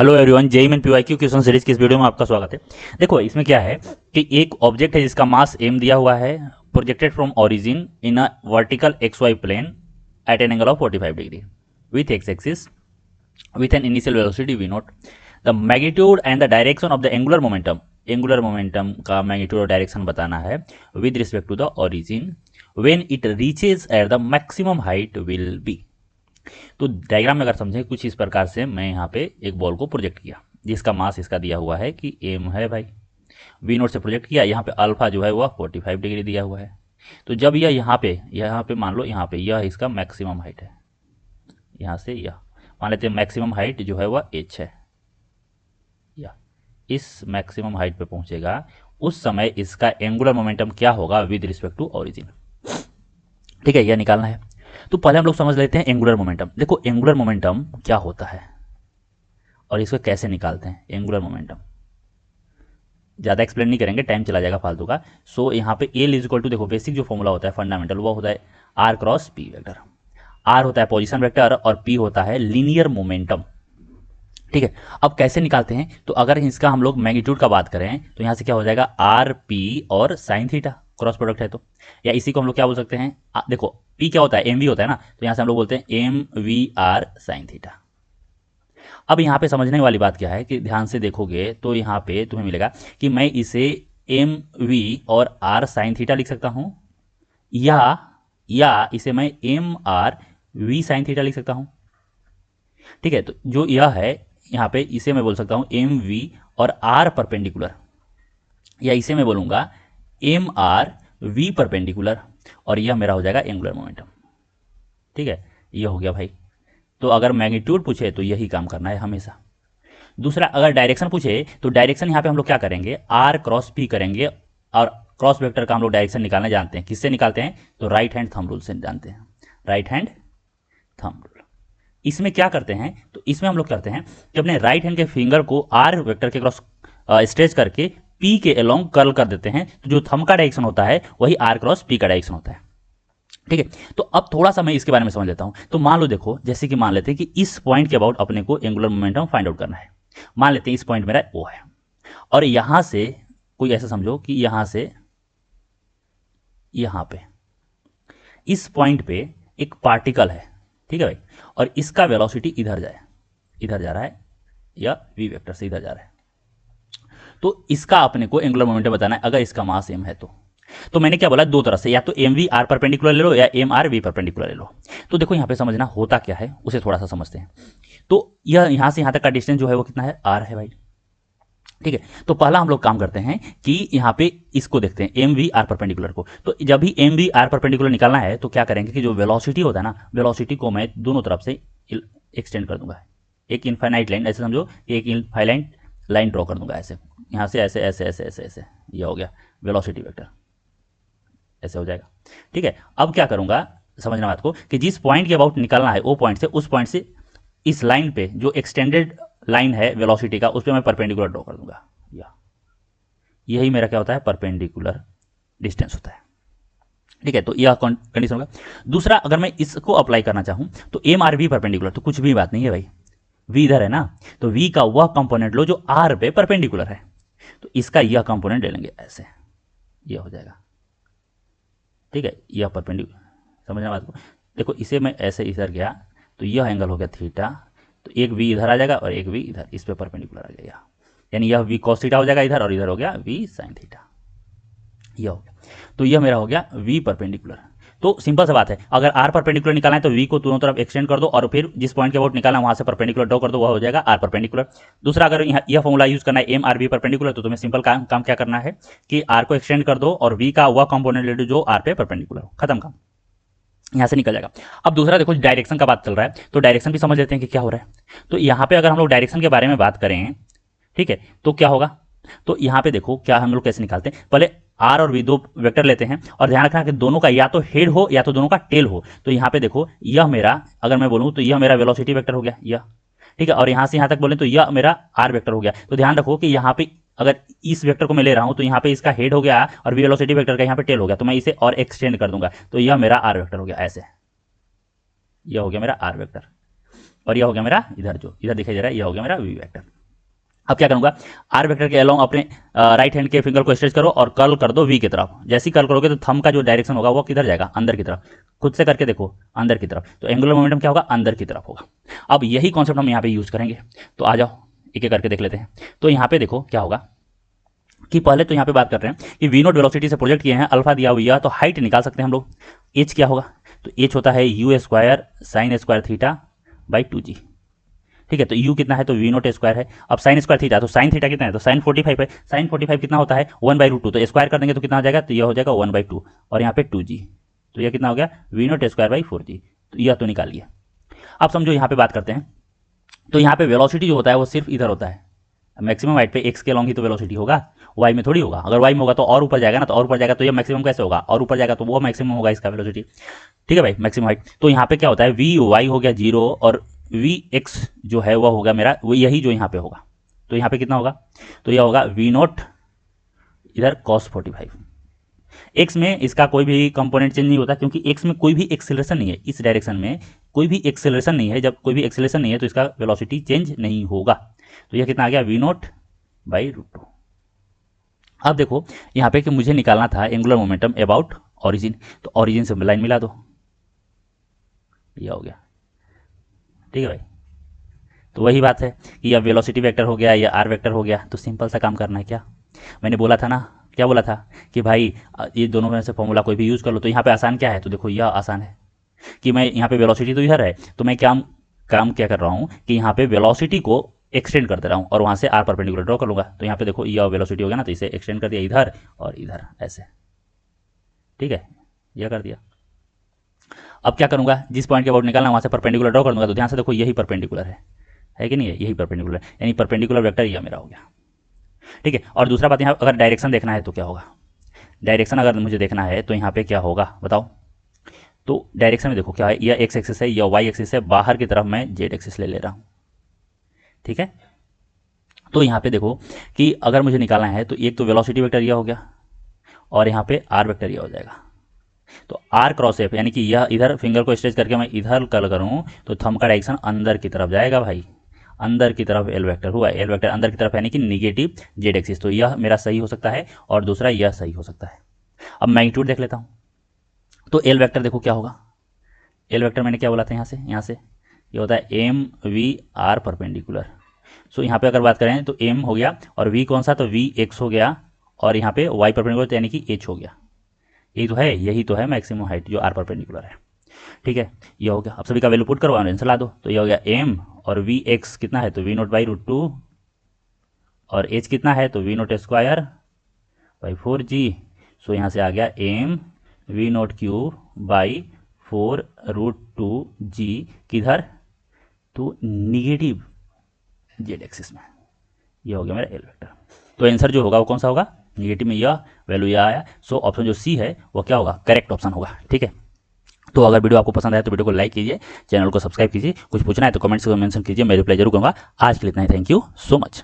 Hello everyone, JEE main PYQ question series की इस video में आपका स्वागत है। देखो इसमें क्या है कि एक ऑब्जेक्ट है जिसका मास m दिया हुआ है, projected from origin in a vertical X Y plane at an angle of 45 degree with X axis with an initial velocity v naught. The magnitude and the direction of the angular momentum का magnitude और direction बताना है with respect to the origin when it reaches at the maximum height will be. तो diagram में अगर समझें कुछ इस प्रकार से, मैं यहाँ पे एक बॉल को प्रोजेक्ट किया जिसका मास इसका दिया हुआ है कि m है भाई, v नोट से प्रोजेक्ट किया, यहाँ पे अल्फा जो है वह 45 डिग्री दिया हुआ है। तो जब यह यहाँ पे मान लो यहाँ पे यह इसका मैक्सिमम हाइट है, यहाँ से यह मान लेते हैं मैक्सिमम हाइट जो है वह h है, या इस मैक्सिमम हाइट पे पहुंचेगा उस समय इसका एंगुलर मोमेंटम क्या होगा विद रिस्पेक्ट टू ओरिजिन। ठीक है, यह निकालना है। तो पहले हम लोग समझ लेते हैं एंगुलर मोमेंटम। देखो एंगुलर मोमेंटम क्या होता है और इसको कैसे निकालते हैं। एंगुलर मोमेंटम ज़्यादा एक्सप्लेन नहीं करेंगे, टाइम चला जाएगा फालतू का। सो यहाँ पे एल इज इक्वल टू, देखो बेसिक जो फॉर्मूला होता है फंडामेंटल, वो होता है R cross P vector. R होता है पोजीशन वेक्टर और पी होता है लीनियर मोमेंटम। ठीक है, अब कैसे निकालते हैं, तो अगर इसका हम लोग मैग्नीट्यूड का बात करें तो यहाँ से क्या हो जाएगा आर पी और साइन थीटा, क्रॉस प्रोडक्ट है तो, या इसी को हम लोग क्या बोल सकते हैं, देखो पी क्या होता है एम वी होता है ना, तो यहाँ से हम लोग बोलते हैं M V R sine theta. अब यहाँ पे समझने वाली बात क्या है कि ध्यान से देखोगे तो यहाँ पे तुम्हें मिलेगा कि मैं इसे एम वी और आर साइन थीटा लिख सकता हूँ, या इसे मैं M R V sine theta लिख सकता हूँ। ठीक है, तो जो यह है यहाँ पे इसे मैं बोल सकता हूँ एम वी और आर परपेंडिकुलर, या इसे मैं बोलूँगा एम आर वी परपेंडिकुलर, और यह मेरा हो जाएगा एंगुलर मोमेंटम। ठीक है, यह हो गया भाई। तो अगर मैग्नीट्यूड पूछे तो यही काम करना है हमेशा। दूसरा, अगर डायरेक्शन पूछे तो डायरेक्शन यहाँ पे हम लोग क्या करेंगे, आर क्रॉस पी करेंगे, और क्रॉस वेक्टर का हम लोग डायरेक्शन निकालना जानते हैं। किससे निकालते हैं, तो राइट हैंड थंब रूल से जानते हैं, राइट हैंड थंब रूल। इसमें क्या करते हैं, तो इसमें हम लोग करते हैं कि अपने राइट हैंड के फिंगर को आर वेक्टर के क्रॉस स्ट्रेच करके पी के अलोंग कर्ल कर देते हैं, तो जो थंब का डायरेक्शन होता है वही आर क्रॉस पी का डायरेक्शन होता है। ठीक है, तो अब थोड़ा सा मैं इसके बारे में समझ लेता हूं। तो मान लो, देखो जैसे कि मान लेते हैं कि इस पॉइंट के अबाउट अपने को एंगुलर मोमेंटम फाइंड आउट करना है। मान लेते हैं इस पॉइंट मेरा ओ है, और यहां से कोई ऐसा समझो कि यहां से यहां पे इस पॉइंट पे एक पार्टिकल है। ठीक है भाई, और इसका वेलोसिटी इधर जा रहा है, या वी वेक्टर से इधर जा रहा है। तो इसका अपने को एंगुलर मोमेंटम बताना है अगर इसका मास m है तो मैंने क्या बोला, दो तरह से, या तो एम वी आर परपेंडिकुलर ले लो या एम आर वी परपेंडिकुलर ले लो। तो देखो यहाँ पे समझना होता क्या है उसे थोड़ा सा समझते हैं। तो यह यहाँ से यहाँ तक का डिस्टेंस जो है वो कितना है, आर है भाई। ठीक है, तो पहला हम लोग काम करते हैं कि यहाँ पे इसको देखते हैं एम वी आर परपेंडिकुलर को। तो जब भी एम वी आर परपेंडिकुलर निकालना है तो क्या करेंगे कि जो वेलोसिटी होता है ना, वेलोसिटी को मैं दोनों तरफ से एक्सटेंड कर दूंगा। एक इनफाइनाइट लाइन, ऐसे समझो कि एक इनफाइनाइट लाइन ड्रॉ कर दूंगा, ऐसे यहाँ से ऐसे ऐसे ऐसे ऐसे ऐसे, ये हो गया वेलोसिटी वेक्टर, ऐसे हो जाएगा। ठीक है, अब क्या करूंगा, समझना बात को, कि जिस पॉइंट के अबाउट निकलना है वो पॉइंट से, उस पॉइंट से इस लाइन पे जो एक्सटेंडेड लाइन है वेलोसिटी का, उस पर मैं परपेंडिकुलर ड्रॉ कर दूंगा, या यही मेरा क्या होता है, परपेंडिकुलर डिस्टेंस होता है। ठीक है, तो यह कंडीशन होगा। दूसरा, अगर मैं इसको अप्लाई करना चाहूं तो एम आर वी परपेंडिकुलर, तो कुछ भी बात नहीं है भाई, वी इधर है ना, तो वी का वह कंपोनेंट लो जो आर पे परपेंडिकुलर है, तो इसका यह कंपोनेंट ले लेंगे, ऐसे यह हो जाएगा। ठीक है, यह परपेंडिकुलर, समझना बात को। देखो इसे मैं ऐसे इधर गया तो यह एंगल हो गया थीटा, तो एक वी इधर आ जाएगा और एक वी इधर, इस पे परपेंडिकुलर आ जाएगा, यानी यह वी कॉस थीटा हो जाएगा इधर, और इधर हो गया वी साइन थीटा, यह हो गया। तो यह मेरा हो गया वी परपेंडिकुलर। तो सिंपल सा बात है, अगर आर परपेंडिकुलर निकालना है तो वी को दोनों तरफ एक्सटेंड कर दो, और फिर जिस पॉइंट के अबाउट निकालना है वहां से परपेंडिकुलर ड्रॉ कर दो, वह हो जाएगा आर परपेंडिकुलर। दूसरा, अगर यह फॉर्मूला यूज करना है एम आर वी परपेंडिकुलर, तो तुम्हें सिंपल काम क्या करना है कि आर को एक्सटेंड कर दो और वी का वह कंपोनेंट ले लो जो आर पे परपेंडिकुलर हो, खत्म काम, यहां से निकल जाएगा। अब दूसरा देखो, डायरेक्शन का बात चल रहा है तो डायरेक्शन भी समझ लेते हैं कि क्या हो रहा है। तो यहाँ पे अगर हम लोग डायरेक्शन के बारे में बात करें, ठीक है, तो क्या होगा, तो यहाँ पे देखो क्या हम लोग कैसे निकालते हैं। पहले आर और वी दो वेक्टर लेते हैं, और ध्यान रखना कि दोनों का या तो हेड हो या तो दोनों का टेल हो। तो यहाँ पे देखो, यह मेरा, अगर मैं बोलूँ तो यह मेरा वेलोसिटी वेक्टर हो गया यह, ठीक है, और यहाँ से यहाँ तक बोले तो यह मेरा आर वेक्टर हो गया। तो ध्यान रखो कि यहाँ पे अगर इस वेक्टर को मैं ले रहा हूं तो यहाँ पे इसका हेड हो गया और वेलोसिटी वेक्टर का यहाँ पे टेल हो गया, तो मैं इसे और एक्सटेंड कर दूंगा, तो यह मेरा आर वेक्टर हो गया, ऐसे यह हो गया मेरा आर वेक्टर। और यह हो गया मेरा इधर जो इधर दिखाई दे रहा है, यह हो गया मेरा वी वेक्टर। अब क्या करूंगा, आर वेक्टर के अलोंग अपने राइट हैंड के फिंगर को स्ट्रेच करो और कर्ल कर दो वी की तरफ। जैसे ही कर्ल करोगे तो थंब का जो डायरेक्शन होगा वो किधर जाएगा, अंदर की तरफ। खुद से करके देखो, अंदर की तरफ। तो एंगुलर मोमेंटम क्या होगा, अंदर की तरफ होगा। अब यही कॉन्सेप्ट हम यहाँ पे यूज करेंगे। तो आ जाओ एक एक करके देख लेते हैं। तो यहाँ पे देखो क्या होगा कि पहले तो यहाँ पे बात कर रहे हैं कि वी नोट वेलोसिटी से प्रोजेक्ट किए हैं, अल्फा दिया हुआ, तो हाइट निकाल सकते हैं हम लोग। एच क्या होगा, तो एच होता है you square sine square theta by 2g। ठीक है, तो u कितना है, तो वी नोट स्क्वायर है। अब साइन स्क्वायर थीटा, तो साइन थीटा कितना है, तो साइन 45 है। साइन 45 कितना होता है, 1/√2। तो स्क्वायर कर देंगे तो कितना हो जाएगा, तो यह हो जाएगा 1/2 और यहाँ पे 2g। तो यह कितना हो गया, we naught square by 4g। तो यह तो निकाल लिया। अब समझो यहाँ पे बात करते हैं। तो यहाँ पे वेलोसिटी जो होता है वो सिर्फ इधर होता है, मैक्सिमम हाइट पे एक्स के लॉन्ग ही तो वेलोसिटी होगा, वाई में थोड़ी होगा। अगर वाई में होगा तो और ऊपर जाएगा ना, तो और ऊपर जाएगा तो ये मैक्सिमम कैसे होगा, और ऊपर जाएगा तो वो मैक्सिमम होगा इसका वेलोसिटी। ठीक है भाई, मैक्सिमम हाइट। तो यहाँ पे क्या होता है, वी वाई हो गया 0 और वी एक्स जो है वह होगा मेरा वो यही जो यहाँ पे होगा। तो यहाँ पे कितना होगा, तो यह होगा वी नोट इधर कॉस 45। एक्स में इसका कोई भी कंपोनेंट चेंज नहीं होता, क्योंकि एक्स में कोई भी एक्सेलरेशन नहीं है, इस डायरेक्शन में कोई भी एक्सेलरेशन नहीं है। जब कोई भी एक्सेलरेशन नहीं है तो इसका वेलोसिटी चेंज नहीं होगा। तो यह कितना आ गया, वी नोट बाई √2। अब देखो यहाँ पे कि मुझे निकालना था एंगुलर मोमेंटम अबाउट ऑरिजिन, तो ऑरिजिन से लाइन मिला दो, यह हो गया। ठीक है भाई, तो वही बात है कि अब वेलोसिटी वेक्टर हो गया या आर वेक्टर हो गया। तो सिंपल सा काम करना है, क्या मैंने बोला था ना, क्या बोला था कि भाई ये दोनों में से फॉर्मूला कोई भी यूज़ कर लो। तो यहाँ पे आसान क्या है, तो देखो यह आसान है कि मैं यहाँ पे वेलोसिटी तो इधर है, तो मैं काम क्या कर रहा हूँ कि यहाँ पे वेलोसिटी को एक्सटेंड कर दे रहा हूँ और वहाँ से आर परपेंडिकुलर ड्रॉ कर लूँगा। तो यहाँ पे देखो यह वेलोसिटी हो गया ना, तो इसे एक्सटेंड कर दिया इधर और इधर ऐसे। ठीक है, यह कर दिया। अब क्या करूँगा, जिस पॉइंट के अबाउट निकालना वहाँ से परपेंडिकुलर ड्रॉ कर दूंगा। तो ध्यान से देखो यही परपेंडिकुलर है कि नहीं है, यही परपेंडिकुलर, यानी परपेंडिकुलर वेक्टर यह मेरा हो गया। ठीक है, और दूसरा बात यहाँ अगर डायरेक्शन देखना है तो क्या होगा, डायरेक्शन अगर मुझे देखना है तो यहाँ पे क्या होगा बताओ। तो डायरेक्शन में देखो क्या है, यह एक्स एक्सिस है, यह वाई एक्सिस है, बाहर की तरफ मैं जेड एक्सिस ले रहा हूँ। ठीक है, तो यहाँ पे देखो कि अगर मुझे निकालना है तो एक तो वेलोसिटी वेक्टर यह हो गया और यहाँ पे आर वेक्टर यह हो जाएगा। तो आर क्रॉस एफ, यानी कि यह इधर फिंगर को स्ट्रेच करके मैं इधर कल करूँ तो थंब का डायरेक्शन अंदर की तरफ जाएगा भाई, अंदर की तरफ एल वेक्टर हुआ, एल वेक्टर अंदर की तरफ यानी कि निगेटिव जेड एक्सिस। तो यह मेरा सही हो सकता है और दूसरा यह सही हो सकता है। अब मैग्नीट्यूड देख लेता हूँ। तो एल वेक्टर देखो क्या होगा, एल वेक्टर मैंने क्या बोला था, यहाँ से ये होता है एम वी आर परपेंडिकुलर। सो यहाँ पे अगर बात करें तो एम हो गया और वी कौन सा, तो वी एक्स हो गया और यहाँ पे वाई परपेंडिकुलर यानी कि एच हो गया। यही तो है, यही तो है मैक्सिमम हाइट जो आर परपेंडिकुलर है। ठीक है, ये हो गया। अब सभी का वैल्यू पुट करो और आंसर ला दो। तो ये हो गया एम और वी एक्स कितना है, तो वी नोट बाई √2 और एच कितना है, तो V naught square by 4g। So यहाँ से आ गया M V naught cube by 4√2g किधर, तो निगेटिव जेड एक्सिस में। ये हो गया मेरा एल वेक्टर। तो आंसर जो होगा वो कौन सा होगा, निगेटिव में यह वैल्यू यह आया। सो ऑप्शन जो सी है वो क्या होगा, करेक्ट ऑप्शन होगा। ठीक है, तो अगर वीडियो आपको पसंद आए तो वीडियो को लाइक कीजिए, चैनल को सब्सक्राइब कीजिए, कुछ पूछना है तो कमेंट्स में मेंशन कीजिए, मैं रिप्लाई जरूर करूंगा। आज के लिए इतना ही, थैंक यू सो मच।